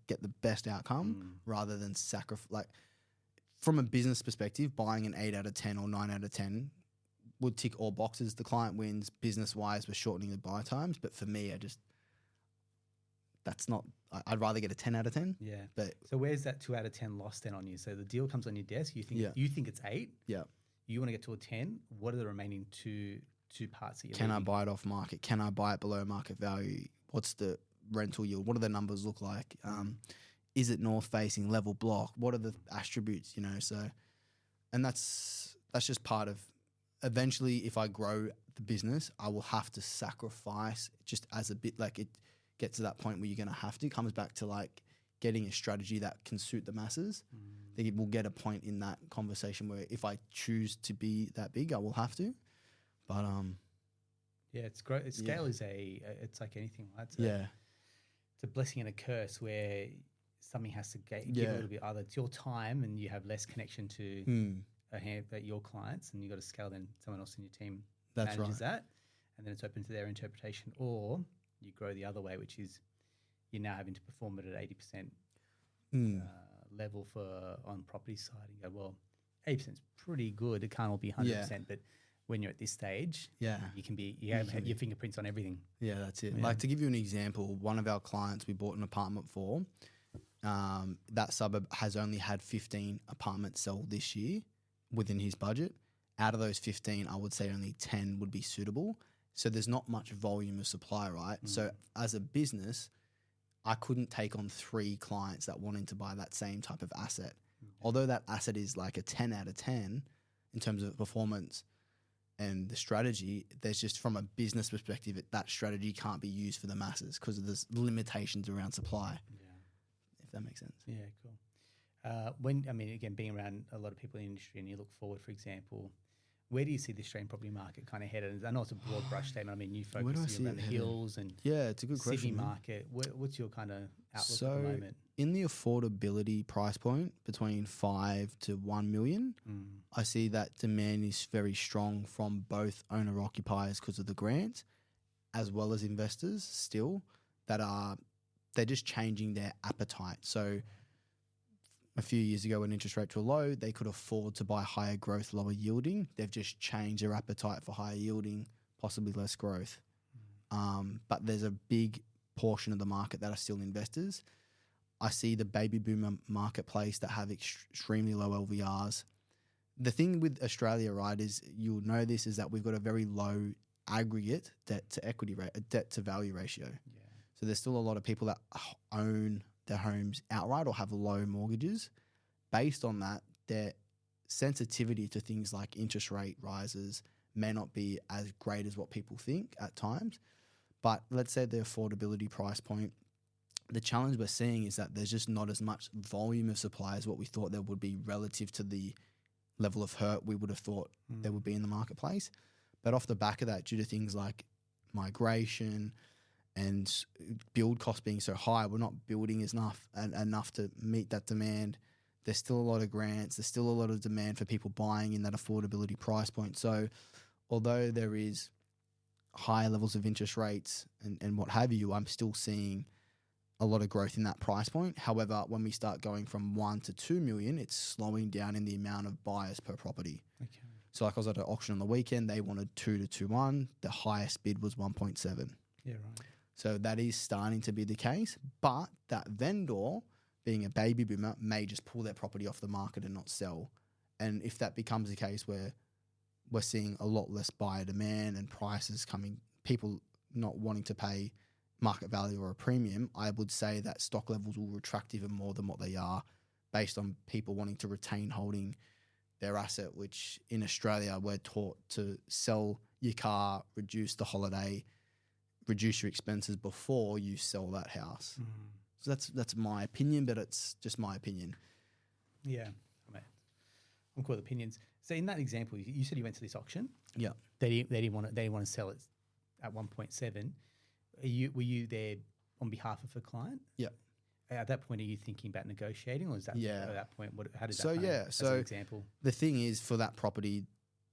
get the best outcome rather than sacrifice. Like, from a business perspective, buying an 8 out of 10 or 9 out of 10 would tick all boxes. The client wins. Business wise, we're shortening the buy times. But for me, I'd rather get a 10 out of 10. Yeah. But So where's that 2 out of 10 lost then on you? So the deal comes on your desk. You think it's 8. yeah, You want to get to a 10. What are the remaining two parts that you're can I leaving? buy it off market? Can I buy it below market value? What's the rental yield? What do the numbers look like? Is it north facing, level block? What are the attributes? So, and that's just part of. Eventually, if I grow the business, I will have to sacrifice just as a bit. Like, it gets to that point where you're going to have to. It comes back to like getting a strategy that can suit the masses. I think it will get a point in that conversation where if I choose to be that big, I will have to. But Yeah, it's great. Scale is it's like anything, right? It's a blessing and a curse where something has to give a little bit. Either it's your time and you have less connection to your clients, and you got to scale. Then someone else in your team manages that, and then it's open to their interpretation. Or you grow the other way, which is you're now having to perform it at 80% level on property side. And go, well, 80% is pretty good. It can't all be 100%, but when you're at this stage, you have your fingerprints on everything. Yeah, that's it. Yeah. Like, to give you an example, one of our clients we bought an apartment for, that suburb has only had 15 apartments sell this year within his budget. Out of those 15, I would say only 10 would be suitable. So there's not much volume of supply, right? So as a business, I couldn't take on 3 clients that wanted to buy that same type of asset. Although that asset is like a 10 out of 10 in terms of performance and the strategy, there's just, from a business perspective, that strategy can't be used for the masses because of the limitations around supply. If that makes sense. Yeah, cool. Again, being around a lot of people in the industry, and you look forward, for example, where do you see the Australian property market kind of headed? I know it's a broad brush statement. I mean, you focus around the hills and it's a good Sydney question, market. What's your kind of outlook at the moment? In the affordability price point between 5 to 1 million, I see that demand is very strong from both owner occupiers because of the grant, as well as investors still they're just changing their appetite. So a few years ago when interest rates were low, they could afford to buy higher growth, lower yielding. They've just changed their appetite for higher yielding, possibly less growth. But there's a big portion of the market that are still investors. I see the baby boomer marketplace that have extremely low LVRs. The thing with Australia, right, is you'll know this, is that we've got a very low aggregate debt to value ratio. So there's still a lot of people that own their homes outright or have low mortgages. Based on that, their sensitivity to things like interest rate rises may not be as great as what people think at times. But let's say the affordability price point, the challenge we're seeing is that there's just not as much volume of supply as what we thought there would be relative to the level of hurt we would have thought there would be in the marketplace. But off the back of that, due to things like migration and build costs being so high, we're not building enough to meet that demand. there's still a lot of grants. There's still a lot of demand for people buying in that affordability price point. So although there is higher levels of interest rates and what have you, I'm still seeing a lot of growth in that price point. However, when we start going from 1 to 2 million, it's slowing down in the amount of buyers per property. Okay. So like I was at an auction on the weekend, they wanted 2 to 2.1. The highest bid was 1.7. Yeah, right. So that is starting to be the case. But that vendor, being a baby boomer, may just pull their property off the market and not sell. And if that becomes the case where we're seeing a lot less buyer demand and prices coming, people not wanting to pay market value or a premium, I would say that stock levels will retract even more than what they are based on people wanting to retain holding their asset, which in Australia we're taught to sell your car, reduce the holiday, reduce your expenses before you sell that house. So that's my opinion, but it's just my opinion. Yeah, I mean, I'm cool with opinions. So in that example, you said you went to this auction. Yeah. They didn't want to sell it at 1.7. Were you there on behalf of a client? Yeah. At that point, are you thinking about negotiating, or is that at that point? How did that? So as an example, the thing is, for that property,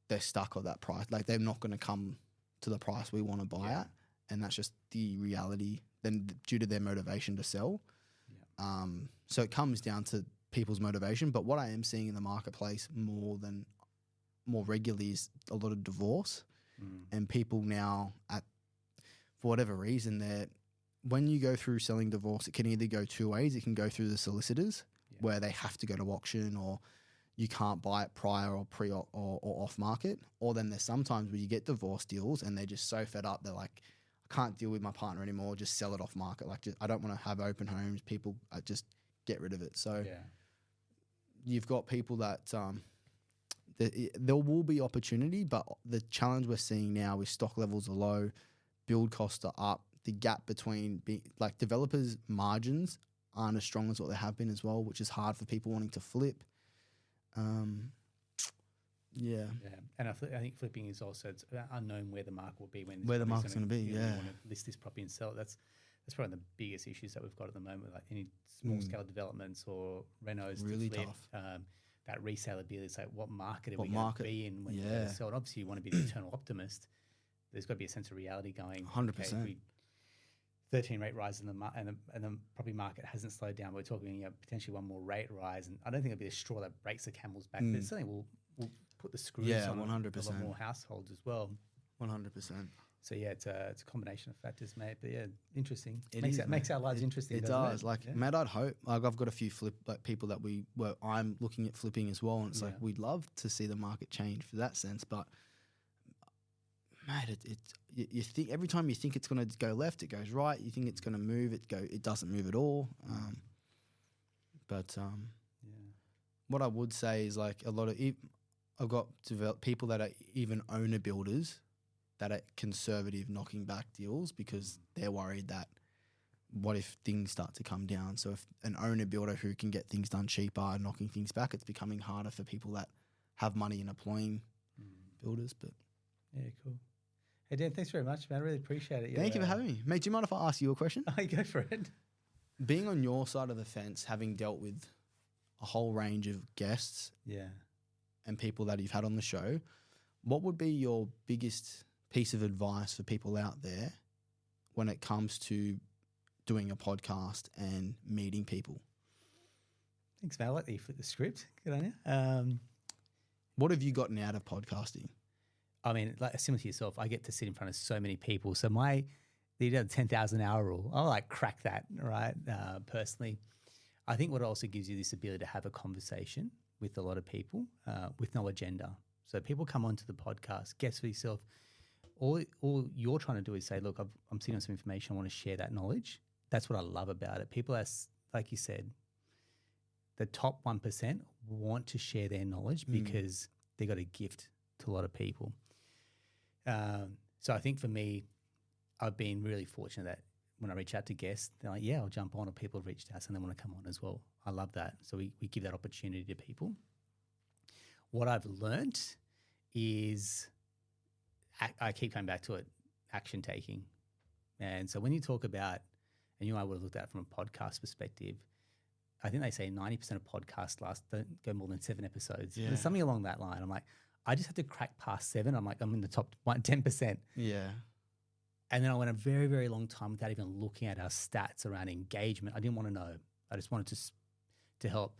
they're stuck on that price. Like they're not going to come to the price we want to buy at, and that's just the reality. Then due to their motivation to sell, so it comes down to people's motivation. But what I am seeing in the marketplace more regularly is a lot of divorce, and people now for whatever reason, when you go through selling divorce, it can either go two ways. It can go through the solicitors where they have to go to auction, or you can't buy it prior or pre or off market. Or then there's sometimes where you get divorce deals and they're just so fed up. They're like, I can't deal with my partner anymore. Just sell it off market. Like, I don't want to have open homes. People just get rid of it. So you've got people that there will be opportunity, but the challenge we're seeing now is stock levels are low, build costs are up. The gap between developers' margins aren't as strong as what they have been as well, which is hard for people wanting to flip. And I think flipping is also, it's unknown where the market will be when the market's going to be. You want to list this property and sell it. That's probably the biggest issues that we've got at the moment. Like any small scale developments or renos, really to flip, tough. That resaleability. It's like, what market are we going to be in when you sell it? Obviously, you want to be the eternal optimist. There's got to be a sense of reality going. 100%. 13 rate rise and the property market hasn't slowed down. We're talking potentially one more rate rise, and I don't think it'll be a straw that breaks the camel's back. But certainly we'll put the screws on 100%. a lot more households as well. 100%. So it's a combination of factors, mate. But interesting. It makes our lives interesting. It does. Matt, I'd hope. Like I've got a few people that I'm looking at flipping as well, and it's like we'd love to see the market change for that sense, but. Mate, you think every time you think it's going to go left, it goes right. You think it's going to move, it doesn't move at all. What I would say is like a lot of I've got people that are even owner builders that are conservative, knocking back deals because they're worried that what if things start to come down? So if an owner builder who can get things done cheaper are knocking things back, it's becoming harder for people that have money in employing builders. But cool. Hey, Dan, thanks very much, man. I really appreciate it. Thank you for having me. Mate, do you mind if I ask you a question? Go for it. Being on your side of the fence, having dealt with a whole range of guests and people that you've had on the show, what would be your biggest piece of advice for people out there when it comes to doing a podcast and meeting people? Thanks, man. I like that you flipped the script. Good on you. What have you gotten out of podcasting? I mean, like similar to yourself, I get to sit in front of so many people. So the 10,000 hour rule, I'll crack that, right? Personally, I think what also gives you this ability to have a conversation with a lot of people with no agenda. So people come onto the podcast, guess for yourself. All you're trying to do is say, look, I'm sitting on some information. I want to share that knowledge. That's what I love about it. People, like you said, the top 1% want to share their knowledge because they got a gift to a lot of people. So I think for me, I've been really fortunate that when I reach out to guests, they're like, I'll jump on, or people have reached out and they want to come on as well. I love that. So we give that opportunity to people. What I've learnt is, I keep coming back to it, action taking. And so when you talk about, and I would have looked at it from a podcast perspective, I think they say 90% of podcasts don't go more than 7 episodes. Yeah. There's something along that line. I'm like, I just had to crack past 7. I'm like, I'm in the top 10%. Yeah. And then I went a very, very long time without even looking at our stats around engagement. I didn't want to know. I just wanted to help.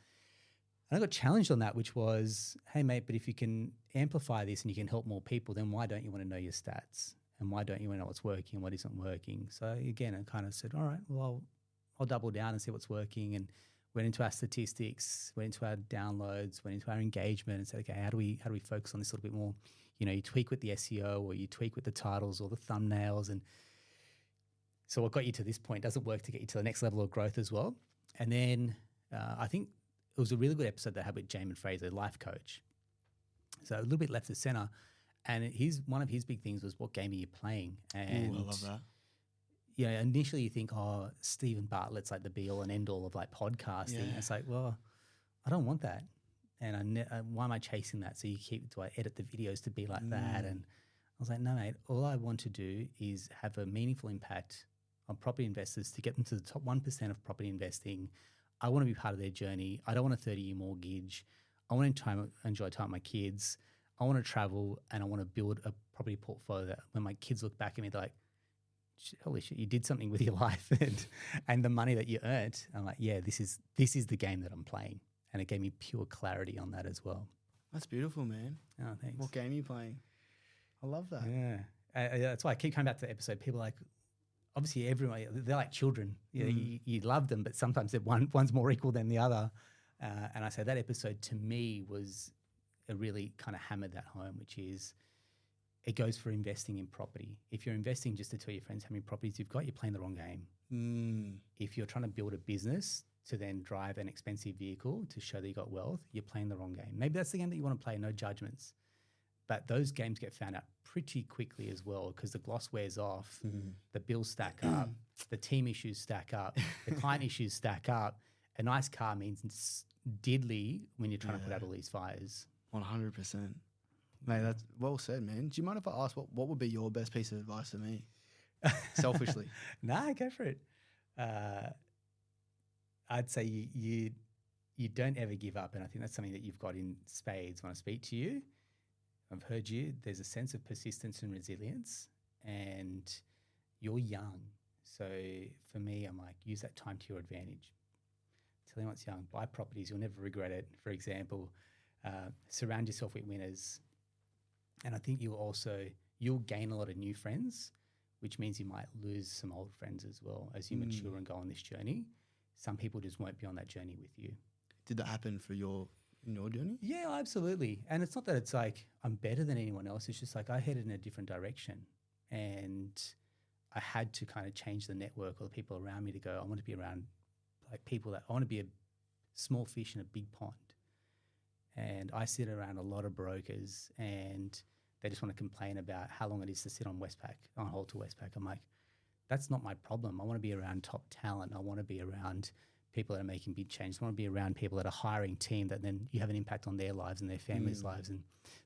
And I got challenged on that, which was, hey, mate, but if you can amplify this and you can help more people, then why don't you want to know your stats? And why don't you want to know what's working and what isn't working? So again, I kind of said, all right, well, I'll double down and see what's working, and went into our statistics, went into our downloads, went into our engagement, and said, okay, how do we focus on this a little bit more? You know, you tweak with the SEO, or you tweak with the titles or the thumbnails. And so what got you to this point doesn't work to get you to the next level of growth as well. And then I think it was a really good episode that I had with Jamin Fraser, life coach. So a little bit left of center. And one of his big things was, what game are you playing? And Ooh, I love that. You know, initially you think, oh, Stephen Bartlett's like the be all and end all of like podcasting. Yeah. It's like, well, I don't want that. And why am I chasing that? So do I edit the videos to be like that? And I was like, no, mate, all I want to do is have a meaningful impact on property investors to get them to the top 1% of property investing. I want to be part of their journey. I don't want a 30-year mortgage. I want to enjoy time with my kids. I want to travel, and I want to build a property portfolio that when my kids look back at me, they're like, holy shit, you did something with your life and the money that you earned. I'm like, yeah, this is the game that I'm playing. And it gave me pure clarity on that as well. That's beautiful, man. Oh, thanks. What game are you playing? I love that. Yeah. That's why I keep coming back to the episode. People are like, obviously everyone, they're like children. You love them, but sometimes one's more equal than the other. And I say that episode to me was really kind of hammered that home, which is, it goes for investing in property. If you're investing just to tell your friends how many properties you've got, you're playing the wrong game. If you're trying to build a business to then drive an expensive vehicle to show that you got wealth, you're playing the wrong game. Maybe that's the game that you want to play, no judgments. But those games get found out pretty quickly as well, because the gloss wears off, the bills stack up, the team issues stack up, the client issues stack up. A nice car means diddly when you're trying to put out all these fires. 100%. Mate, that's well said, man. Do you mind if I ask what would be your best piece of advice to me? Selfishly. Nah, go for it. I'd say you don't ever give up, and I think that's something that you've got in spades when I speak to you. I've heard you. There's a sense of persistence and resilience, and you're young. So for me, I'm like, use that time to your advantage. Tell you what's young. Buy properties. You'll never regret it. For example, surround yourself with winners. And I think you'll gain a lot of new friends, which means you might lose some old friends as well as you mature and go on this journey. Some people just won't be on that journey with you. Did that happen in your journey? Yeah, absolutely. And it's not that it's like I'm better than anyone else. It's just like I headed in a different direction, and I had to kind of change the network or the people around me to go, I want to be around like people I want to be a small fish in a big pond. And I sit around a lot of brokers, and they just want to complain about how long it is to sit on hold to Westpac. I'm like, that's not my problem. I want to be around top talent. I want to be around people that are making big changes. I want to be around people that are hiring team that then you have an impact on their lives and their families' lives, and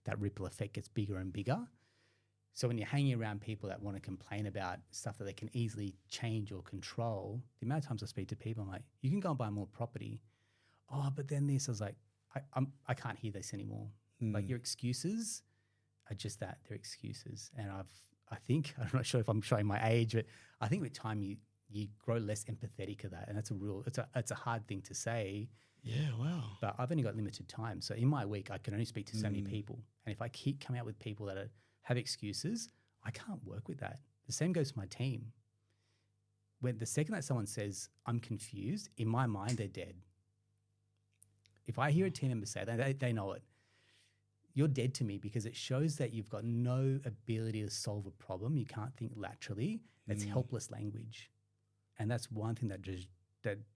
that ripple effect gets bigger and bigger. So when you're hanging around people that want to complain about stuff that they can easily change or control, the amount of times I speak to people, I'm like, you can go and buy more property. Oh, but then this, I was like, I can't hear this anymore. Like your excuses are just that, they're excuses. And I think, I'm not sure if I'm showing my age, but I think with time you grow less empathetic of that. And that's it's a hard thing to say. Yeah, wow. But I've only got limited time. So in my week, I can only speak to so many people. And if I keep coming out with people that have excuses, I can't work with that. The same goes for my team. When the second that someone says, I'm confused, in my mind, they're dead. If I hear a team member say that, they know it. You're dead to me, because it shows that you've got no ability to solve a problem. You can't think laterally. It's helpless language. And that's one thing that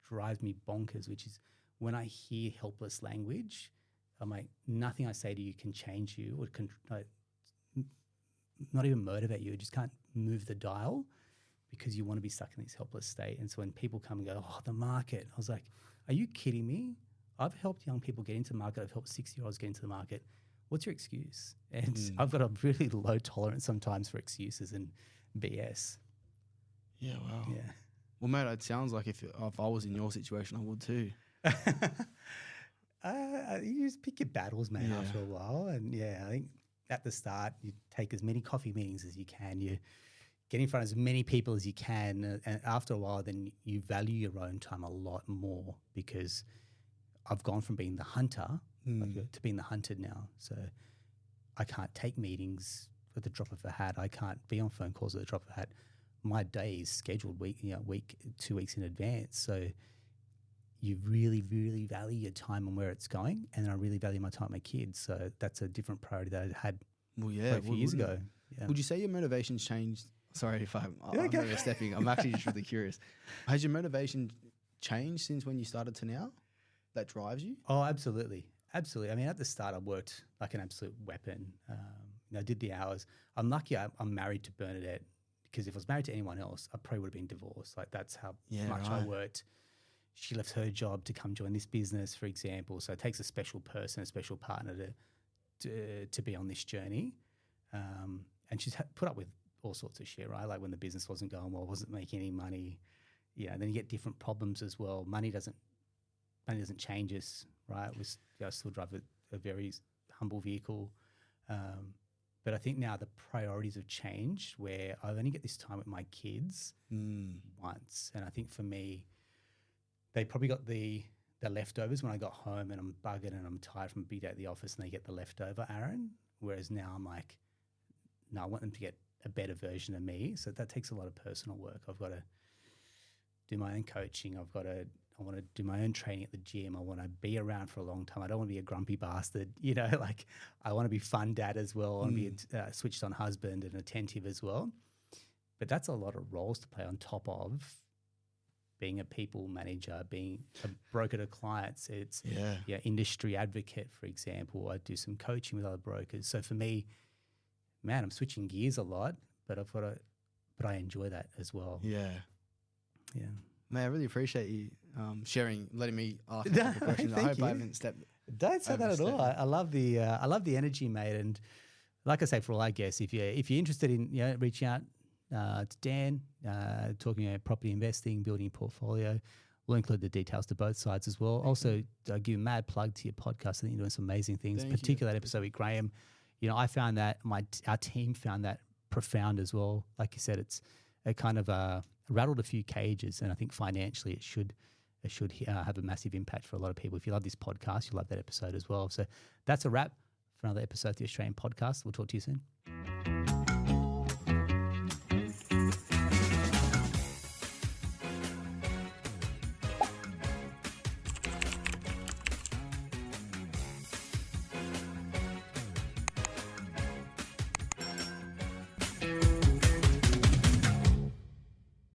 drives me bonkers, which is when I hear helpless language, I'm like, nothing I say to you can change you or can not even motivate you. You just can't move the dial because you want to be stuck in this helpless state. And so when people come and go, oh, the market, I was like, are you kidding me? I've helped young people get into the market. I've helped 6-year-olds get into the market. What's your excuse? And I've got a really low tolerance sometimes for excuses and BS. Yeah, wow. Yeah. Well, mate, it sounds like if I was in your situation, I would too. You just pick your battles, mate, Yeah. after a while. And I think at the start, you take as many coffee meetings as you can. You get in front of as many people as you can. And after a while, then you value your own time a lot more, because I've gone from being the hunter to being the hunted now. So I can't take meetings at the drop of a hat. I can't be on phone calls at the drop of a hat. My day is scheduled week, 2 weeks in advance. So you really, really value your time and where it's going. And I really value my time with my kids. So that's a different priority that I had a few years ago. Yeah. Would you say your motivation's changed? Sorry if I'm okay. overstepping. I'm actually just really curious. Has your motivation changed since when you started to now? That drives you? Oh, absolutely. Absolutely. I mean, at the start, I worked like an absolute weapon. I did the hours. I'm lucky I'm married to Bernadette, because if I was married to anyone else, I probably would have been divorced. Like, that's how much I worked. She left her job to come join this business, for example. So it takes a special person, a special partner to be on this journey. And she's put up with all sorts of shit, right? Like when the business wasn't going well, wasn't making any money. Then you get different problems as well. Money doesn't change us, right? I still drive a very humble vehicle. But I think now the priorities have changed, where I only get this time with my kids once. And I think for me, they probably got the leftovers when I got home and I'm buggered and I'm tired from a big day at the office, and they get the leftover Aaron. Whereas now I'm like, no, I want them to get a better version of me. So that takes a lot of personal work. I've got to do my own coaching. I want to do my own training at the gym. I want to be around for a long time. I don't want to be a grumpy bastard, like I want to be fun dad as well. I want to be a switched on husband and attentive as well. But that's a lot of roles to play on top of being a people manager, being a broker to clients. It's industry advocate, for example. I do some coaching with other brokers. So for me, man, I'm switching gears a lot, but I enjoy that as well. Yeah. Yeah. Man, I really appreciate you sharing, letting me ask a couple questions. I hope I haven't stepped. Don't say that at all. I love the energy, mate. And like I say, for all our guests, if you're interested in reaching out to Dan, talking about property investing, building a portfolio, we'll include the details to both sides as well. Also, I'll give a mad plug to your podcast. I think you're doing some amazing things, particularly that episode with Graham. I found that our team found that profound as well. Like you said, it kind of rattled a few cages, and I think financially it should have a massive impact for a lot of people. If you love this podcast, you'll love that episode as well. So that's a wrap for another episode of the Australian Podcast. We'll talk to you soon.